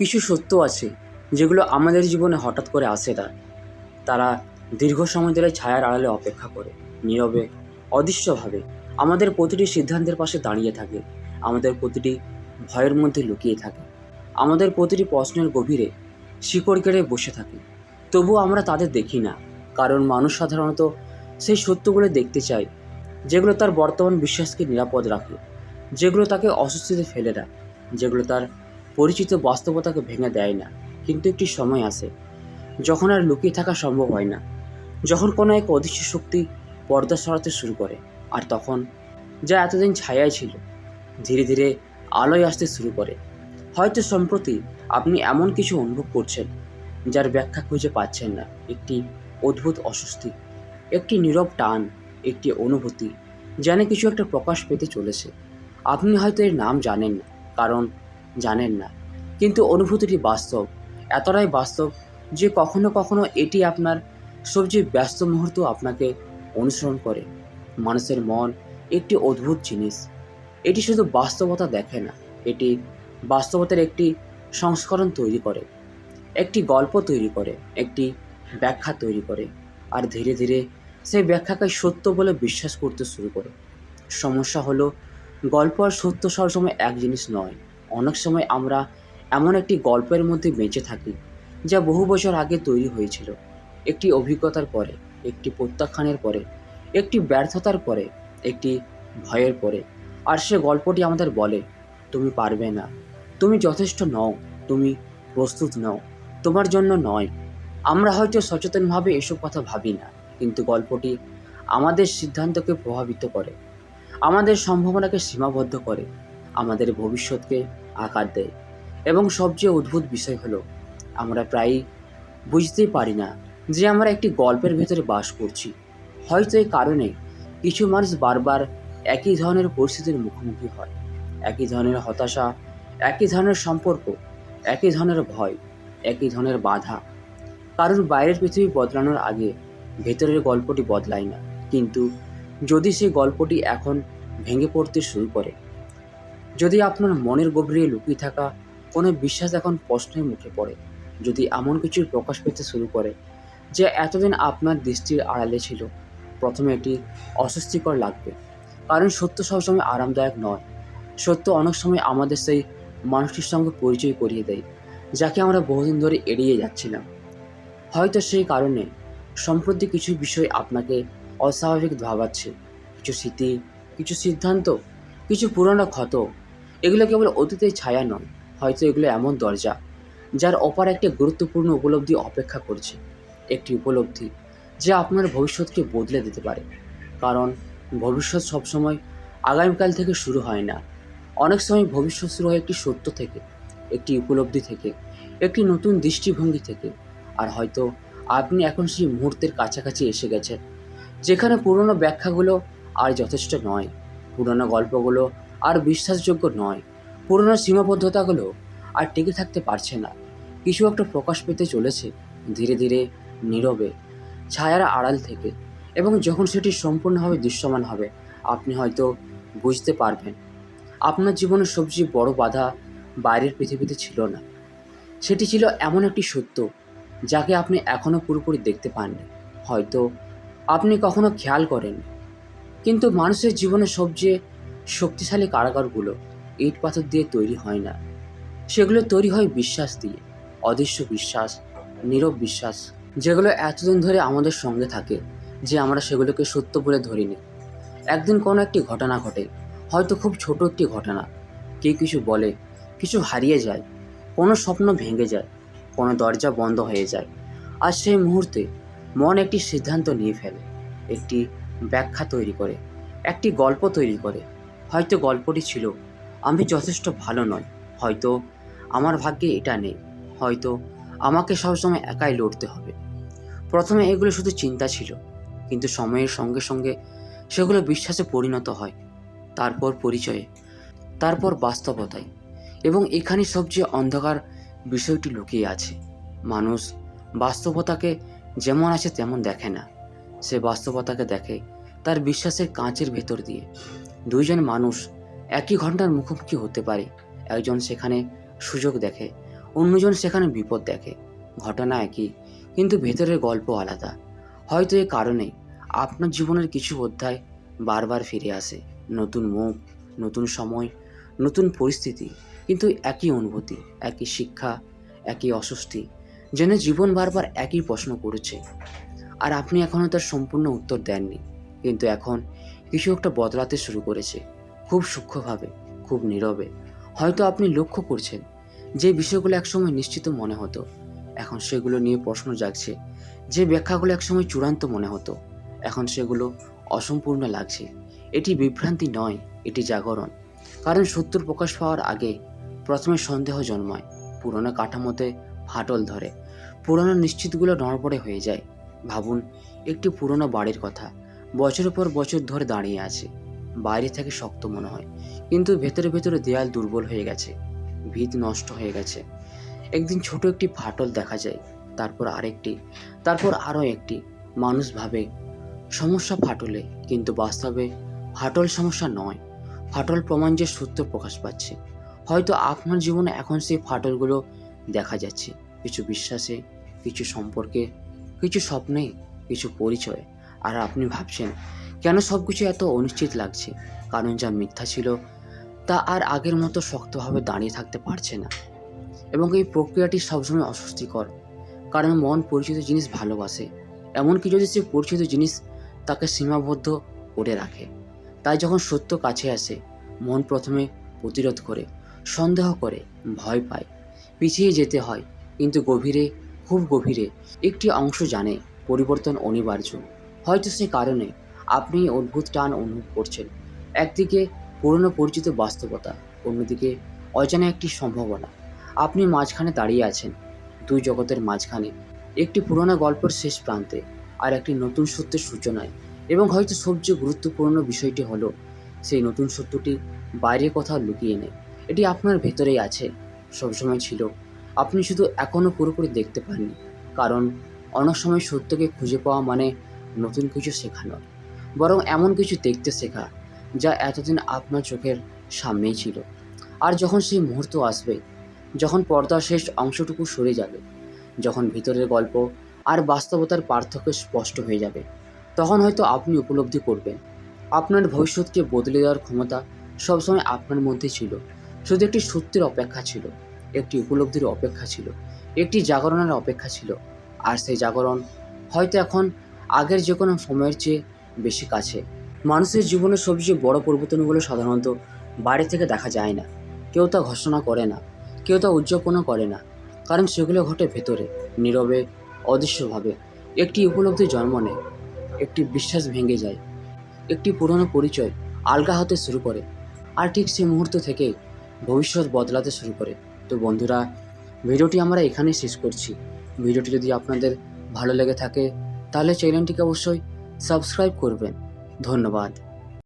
কিছু সত্য আছে যেগুলো আমাদের জীবনে হঠাৎ করে আসে না। তারা দীর্ঘ সময় ধরে ছায়ার আড়ালে অপেক্ষা করে, নীরবে, অদৃশ্যভাবে আমাদের প্রতিটি সিদ্ধান্তের পাশে দাঁড়িয়ে থাকে, আমাদের প্রতিটি ভয়ের মধ্যে লুকিয়ে থাকে, আমাদের প্রতিটি প্রশ্নের গভীরে শিকড় কেড়ে বসে থাকে। তবুও আমরা তাদের দেখি না, কারণ মানুষ সাধারণত সেই সত্যগুলো দেখতে চায় যেগুলো তার বর্তমান বিশ্বাসকে নিরাপদ রাখে, যেগুলো তাকে অস্বস্তিতে ফেলে না, যেগুলো তার পরিচিত বাস্তবতাকে ভেঙে দেয় না। কিন্তু একটি সময় আসে যখন আর লুকিয়ে থাকা সম্ভব হয় না, যখন কোনো এক অদৃশ্য শক্তি পর্দা সরাতে শুরু করে, আর তখন যা এতদিন ছায়ায় ছিল ধীরে ধীরে আলোয় আসতে শুরু করে। হয়তো সম্প্রতি আপনি এমন কিছু অনুভব করছেন যার ব্যাখ্যা খুঁজে পাচ্ছেন না। একটি অদ্ভুত অস্বস্তি, একটি নীরব টান, একটি অনুভূতি যেন কিছু একটা প্রকাশ পেতে চলেছে। আপনি হয়তো এর নাম জানেন না, কারণ জানেন না, কিন্তু অনুভূতিটি বাস্তব, এতটাই বাস্তব যে কখনো কখনো এটি আপনার সবচেয়ে ব্যস্ত মুহূর্ত আপনাকে অনুসরণ করে। মানুষের মন একটি অদ্ভুত জিনিস, এটি শুধু বাস্তবতা দেখে না, এটি বাস্তবতার একটি সংস্করণ তৈরি করে, একটি গল্প তৈরি করে, একটি ব্যাখ্যা তৈরি করে, আর ধীরে ধীরে সেই ব্যাখ্যাকে সত্য বলে বিশ্বাস করতে শুরু করে। সমস্যা হলো, গল্প আর সত্য সবসময় এক জিনিস নয়। অনেক সময় আমরা এমন একটি গল্পের মধ্যে বেঁচে থাকি যা বহু বছর আগে তৈরি হয়েছিল, একটি অভিজ্ঞতার পরে, একটি প্রত্যাখ্যানের পরে, একটি ব্যর্থতার পরে, একটি ভয়ের পরে। আর সে গল্পটি আমাদের বলে, তুমি পারবে না, তুমি যথেষ্ট নও, তুমি প্রস্তুত নও, তোমার জন্য নয়। আমরা হয়তো সচেতনভাবে এসব কথা ভাবি না, কিন্তু গল্পটি আমাদের সিদ্ধান্তকে প্রভাবিত করে, আমাদের সম্ভাবনাকে সীমাবদ্ধ করে, আমাদের ভবিষ্যৎকে আকার দেয়। এবং সবচেয়ে অদ্ভুত বিষয় হলো, আমরা প্রায়ই বুঝতেই পারি না যে আমরা একটি গল্পের ভেতরে বাস করছি। হয়তো এই কারণে কিছু মানুষ বারবার একই ধরনের পরিস্থিতির মুখোমুখি হয়, একই ধরনের হতাশা, একই ধরনের সম্পর্ক, একই ধরনের ভয়, একই ধরনের বাধা। কারণ বাইরের পৃথিবী বদলানোর আগে ভেতরের গল্পটি বদলায় না। কিন্তু যদি সেই গল্পটি এখন ভেঙে পড়তে শুরু করে, যদি আপনার মনের গভীরে লুকিয়ে থাকা কোনো বিশ্বাস এখন প্রশ্নের মুখে পড়ে, যদি এমন কিছুর প্রকাশ পেতে শুরু করে যে এতদিন আপনার দৃষ্টির আড়ালে ছিল, প্রথমে এটি অস্বস্তিকর লাগবে। কারণ সত্য সবসময় আরামদায়ক নয়। সত্য অনেক সময় আমাদের সেই মানুষটির সঙ্গে পরিচয় করিয়ে দেয় যাকে আমরা বহুদিন ধরে এড়িয়ে যাচ্ছিলাম। হয়তো সেই কারণে সম্প্রতি কিছু বিষয় আপনাকে অস্বাভাবিক ভাবাচ্ছে, কিছু স্মৃতি, কিছু সিদ্ধান্ত, কিছু পুরনো ক্ষত। এগুলো কেবল অতীতের ছায়া নয়, হয়তো এগুলো এমন দরজা যার ওপারে একটি গুরুত্বপূর্ণ উপলব্ধি অপেক্ষা করছে, একটি উপলব্ধি যা আপনার ভবিষ্যৎকে বদলে দিতে পারে। কারণ ভবিষ্যৎ সবসময় আগামীকাল থেকে শুরু হয় না। অনেক সময় ভবিষ্যৎ শুরু হয় একটি সত্য থেকে, একটি উপলব্ধি থেকে, একটি নতুন দৃষ্টিভঙ্গি থেকে। আর হয়তো আপনি এখন সেই মুহূর্তের কাছাকাছি এসে গেছেন যেখানে পুরনো ব্যাখ্যাগুলো আর যথেষ্ট নয়, পুরনো গল্পগুলো আর বিশ্বাসযোগ্য নয়, পুরনো সীমাবদ্ধতাগুলো আর টিকে থাকতে পারছে না। কিছু একটা প্রকাশ পেতে চলেছে, ধীরে ধীরে, নীরবে, ছায়ার আড়াল থেকে। এবং যখন সেটি সম্পূর্ণভাবে দৃশ্যমান হবে, আপনি হয়তো বুঝতে পারবেন আপনার জীবনের সবচেয়ে বড় বাধা বাইরের পৃথিবীতে ছিল না, সেটি ছিল এমন একটি সত্য যাকে আপনি এখনও পুরোপুরি দেখতে পাননি, হয়তো আপনি কখনো খেয়াল করেন। কিন্তু মানুষের জীবনের সবচেয়ে শক্তিশালী কারাগারগুলো ইট পাথর দিয়ে তৈরি হয় না, সেগুলো তৈরি হয় বিশ্বাস দিয়ে। অদৃশ্য বিশ্বাস, নীরব বিশ্বাস, যেগুলো এতদিন ধরে আমাদের সঙ্গে থাকে যে আমরা সেগুলোকে সত্য বলে ধরিনি। একদিন কোনো একটি ঘটনা ঘটে, হয়তো খুব ছোট একটি ঘটনা, কেউ কিছু বলে, কিছু হারিয়ে যায়, কোনো স্বপ্ন ভেঙে যায়, কোনো দরজা বন্ধ হয়ে যায়। আর সেই মুহূর্তে মন একটি সিদ্ধান্ত নিয়ে ফেলে, একটি ব্যাখ্যা তৈরি করে, একটি গল্প তৈরি করে। হয়তো গল্পটি ছিল, আমি যথেষ্ট ভালো নই, হয়তো আমার ভাগ্যে এটা নেই, হয়তো আমাকে সবসময় একাই লড়তে হবে। প্রথমে এগুলো শুধু চিন্তা ছিল, কিন্তু সময়ের সঙ্গে সঙ্গে সেগুলো বিশ্বাসে পরিণত হয়, তারপর পরিচয়ে, তারপর বাস্তবতায়। এবং এখানে সবচেয়ে অন্ধকার বিষয়টি লুকিয়ে আছে। মানুষ বাস্তবতাকে যেমন আছে তেমন দেখে না, সে বাস্তবতাকে দেখে তার বিশ্বাসের কাঁচের ভেতর দিয়ে। দুইজন মানুষ একই ঘটনার মুখোমুখি হতে পারে, একজন সেখানে সুযোগ দেখে, অন্যজন সেখানে বিপদ দেখে। ঘটনা একই, কিন্তু ভেতরের গল্প আলাদা। হয়তো এ কারণেই আপনার জীবনের কিছু অধ্যায় বারবার ফিরে আসে। নতুন মুখ, নতুন সময়, নতুন পরিস্থিতি, কিন্তু একই অনুভূতি, একই শিক্ষা, একই অস্বস্তি। যেন জীবন বারবার একই প্রশ্ন করেছে, আর আপনি এখনও তার সম্পূর্ণ উত্তর দেননি। কিন্তু এখন কিছু একটা বদলাতে শুরু করেছে, খুব সূক্ষ্মভাবে, খুব নীরবে। হয়তো আপনি লক্ষ্য করছেন যে বিষয়গুলো একসময় নিশ্চিত মনে হতো, এখন সেগুলো নিয়ে প্রশ্ন জাগছে। যে ব্যাখ্যাগুলো একসময় চূড়ান্ত মনে হতো, এখন সেগুলো অসম্পূর্ণ লাগছে। এটি বিভ্রান্তি নয়, এটি জাগরণ। কারণ সত্যর প্রকাশ পাওয়ার আগে প্রথমে সন্দেহ জন্মায়, পুরনো কাঠামোতে ফাটল ধরে, পুরনো নিশ্চিতগুলো নড়বড়ে হয়ে যায়। ভাবুন একটি পুরনো বাড়ির কথা, বছরের পর বছর ধরে দাঁড়িয়ে আছে। বাইরে থেকে শক্ত মনে হয়, কিন্তু ভেতরে ভেতরে দেয়াল দুর্বল হয়ে গেছে, ভিত নষ্ট হয়ে গেছে। একদিন ছোট একটি ফাটল দেখা যায়, তারপর আরেকটি, তারপর আরও একটি। মানুষ ভাবে সমস্যা ফাটলে, কিন্তু বাস্তবে ফাটল সমস্যা নয়, ফাটল প্রমাণ যে সত্য প্রকাশ পাচ্ছে। হয়তো আপনার জীবনে এখন সেই ফাটলগুলো দেখা যাচ্ছে, কিছু বিশ্বাসে, কিছু সম্পর্কে, কিছু স্বপ্নে, কিছু পরিচয়ে। আর আপনি ভাবছেন কেন সব কিছু এত অনিশ্চিত লাগছে? কারণ যা মিথ্যা ছিল তা আর আগের মতো শক্তভাবে দাঁড়িয়ে থাকতে পারছে না। এবং এই প্রক্রিয়াটি সবসময় অস্বস্তিকর, কারণ মন পরিচিত জিনিস ভালোবাসে, এমনকি যদি সে পরিচিত জিনিস তাকে সীমাবদ্ধ করে রাখে। তাই যখন সত্য কাছে আসে, মন প্রথমে প্রতিরোধ করে, সন্দেহ করে, ভয় পায়, পিছিয়ে যেতে হয়। কিন্তু গভীরে, খুব গভীরে একটি অংশ জানে পরিবর্তন অনিবার্য। হয়তো সে কারণে আপনি এই অদ্ভুত টান অনুভব করছেন। একদিকে পুরনো পরিচিত বাস্তবতা, অন্যদিকে অজানা একটি সম্ভাবনা। আপনি মাঝখানে দাঁড়িয়ে আছেন, দুই জগতের মাঝখানে, একটি পুরোনো গল্পের শেষ প্রান্তে, আর একটি নতুন সত্যের সূচনায়। এবং হয়তো সবচেয়ে গুরুত্বপূর্ণ বিষয়টি হলো, সেই নতুন সত্যটি বাইরে কোথাও লুকিয়ে নেই, এটি আপনার ভেতরেই আছে, সবসময় ছিল। আপনি শুধু এখনও পুরোপুরি দেখতে পাননি। কারণ অনেক সময় সত্যকে খুঁজে পাওয়া মানে নতুন কিছু শেখা নয়, বরং এমন কিছু দেখতে শেখা যা এতদিন আপনার চোখের সামনেই ছিল। আর যখন সেই মুহূর্ত আসবে, যখন পর্দার শেষ অংশটুকু সরে যাবে, যখন ভিতরের গল্প আর বাস্তবতার পার্থক্য স্পষ্ট হয়ে যাবে, তখন হয়তো আপনি উপলব্ধি করবেন আপনার ভবিষ্যৎকে বদলে দেওয়ার ক্ষমতা সবসময় আপনার মধ্যে ছিল। শুধু একটি সত্যের অপেক্ষা ছিল, একটি উপলব্ধির অপেক্ষা ছিল, একটি জাগরণের অপেক্ষা ছিল। আর সেই জাগরণ হয়তো এখন আগের যে কোনো সময়ের চেয়ে বেশি কাছে। মানুষের জীবনের সবচেয়ে বড় পরিবর্তনগুলো সাধারণত বাইরে থেকে দেখা যায় না। কেউ তা ঘোষণা করে না, কেউ তা উদযাপনও করে না, কারণ সেগুলো ঘটে ভেতরে, নীরবে, অদৃশ্যভাবে। একটি উপলব্ধি জন্ম নেয়, একটি বিশ্বাস ভেঙে যায়, একটি পুরনো পরিচয় আলগা হতে শুরু করে, আর ঠিক সেই মুহূর্ত থেকেই ভবিষ্যৎ বদলাতে শুরু করে। তো বন্ধুরা, ভিডিওটি আমরা এখানেই শেষ করছি। ভিডিওটি যদি আপনাদের ভালো লেগে থাকে তাহলে চ্যানেলটিকে অবশ্যই সাবস্ক্রাইব করবেন। ধন্যবাদ।